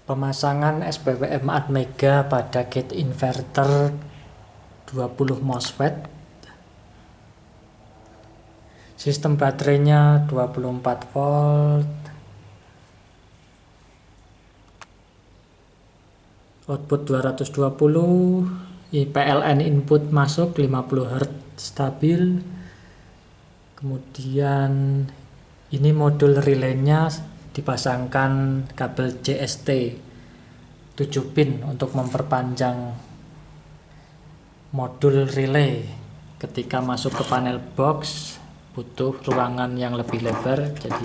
Pemasangan SPWM Atmega pada gate inverter 20 MOSFET. Sistem baterainya 24 volt. Output 220, PLN input masuk 50 Hz stabil. Kemudian ini modul relaynya dipasangkan kabel CST 7 pin untuk memperpanjang modul relay. Ketika masuk ke panel box butuh ruangan yang lebih lebar, jadi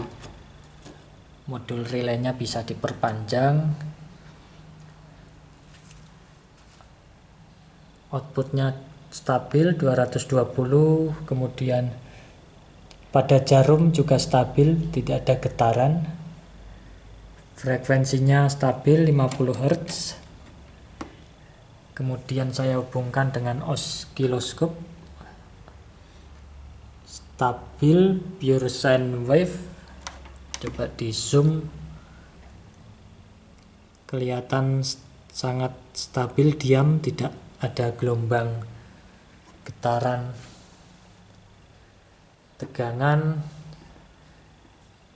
modul relaynya bisa diperpanjang. Outputnya stabil 220, kemudian pada jarum juga stabil, tidak ada getaran. Frekuensinya stabil 50 Hz. Kemudian saya hubungkan dengan osiloskop. Stabil, pure sine wave. Coba di zoom. Kelihatan sangat stabil, diam, tidak ada gelombang, getaran, tegangan.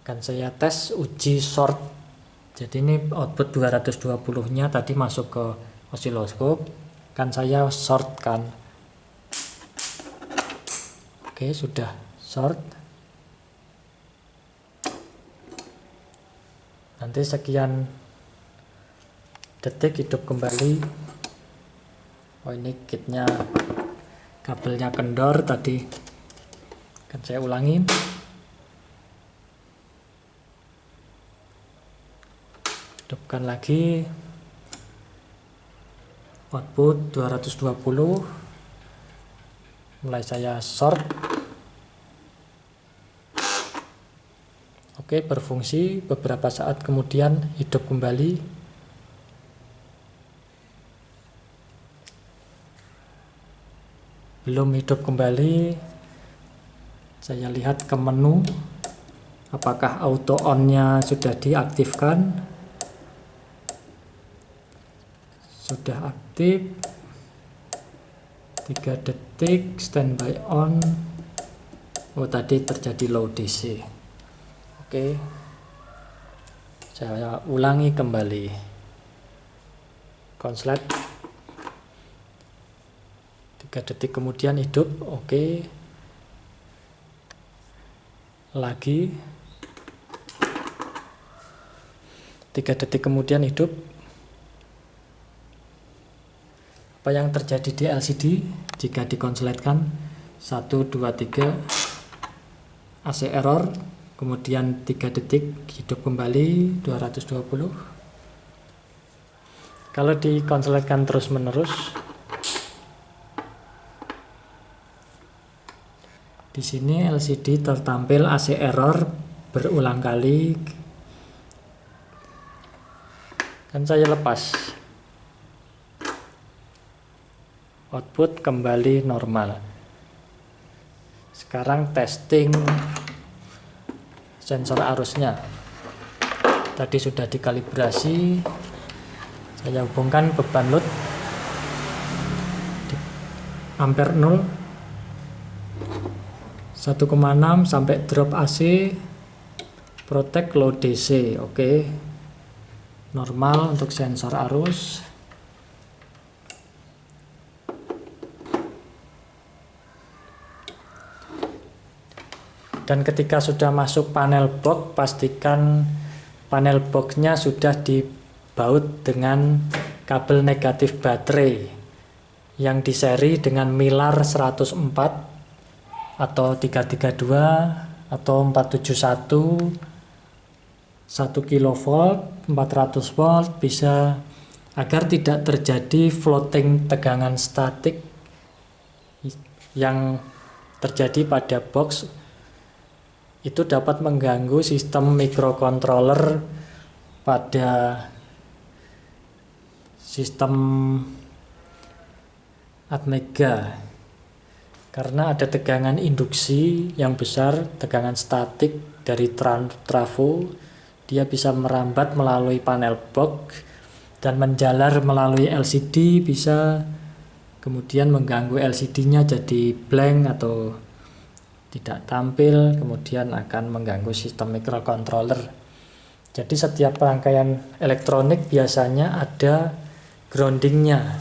Akan saya tes uji short. Jadi ini output 220 nya tadi masuk ke osiloskop, kan saya short kan. Oke, sudah short. Nanti sekian detik hidup kembali. Oh, ini kitnya, kabelnya kendor tadi, kan saya ulangin. Hidupkan lagi. Output 220. Mulai saya short. Oke, berfungsi. Beberapa saat kemudian hidup kembali. Belum hidup kembali. Saya lihat ke menu, apakah auto on-nya sudah diaktifkan. Sudah aktif. 3 detik standby on. Oh, tadi terjadi low DC. Oke, saya ulangi kembali. Konslet. 3 detik kemudian hidup. Oke, lagi 3 detik kemudian hidup. Apa yang terjadi di LCD jika dikonsletkan? 1, 2, 3 AC error, kemudian 3 detik hidup kembali 220. Kalau dikonsletkan terus menerus, di sini LCD tertampil AC error berulang kali. Kan saya lepas. Output kembali normal. Sekarang testing sensor arusnya. Tadi sudah dikalibrasi. Saya hubungkan beban load ampere 0 1,6 sampai drop AC, protect low DC. Oke, normal untuk sensor arus. Dan ketika sudah masuk panel box, pastikan panel boxnya sudah dibaut dengan kabel negatif baterai yang diseri dengan Mylar 104 atau 332 atau 471, 1 kV, 400 volt bisa, agar tidak terjadi floating tegangan statik yang terjadi pada box. Itu dapat mengganggu sistem microcontroller pada sistem Atmega, karena ada tegangan induksi yang besar, tegangan statik dari trafo, dia bisa merambat melalui panel box dan menjalar melalui LCD bisa, kemudian mengganggu LCD-nya jadi blank atau tidak tampil, kemudian akan mengganggu sistem microcontroller. Jadi setiap rangkaian elektronik biasanya ada groundingnya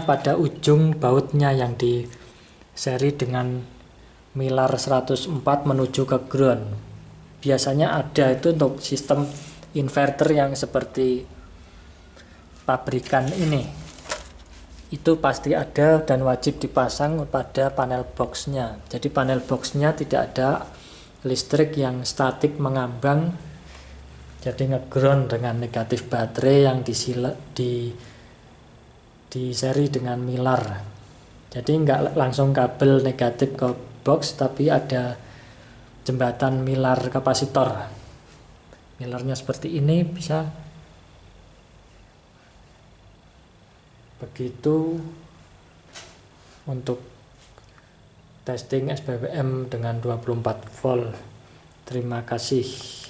pada ujung bautnya yang di seri dengan milar 104 menuju ke ground. Biasanya ada itu untuk sistem inverter yang seperti pabrikan ini. Itu pasti ada dan wajib dipasang pada panel boxnya. Jadi panel boxnya tidak ada listrik yang statik mengambang, jadi ngeground dengan negatif baterai yang di seri dengan milar. Jadi nggak langsung kabel negatif ke box, tapi ada jembatan milar kapasitor. Milarnya seperti ini bisa. Begitu untuk testing SPWM dengan 24 volt. Terima kasih.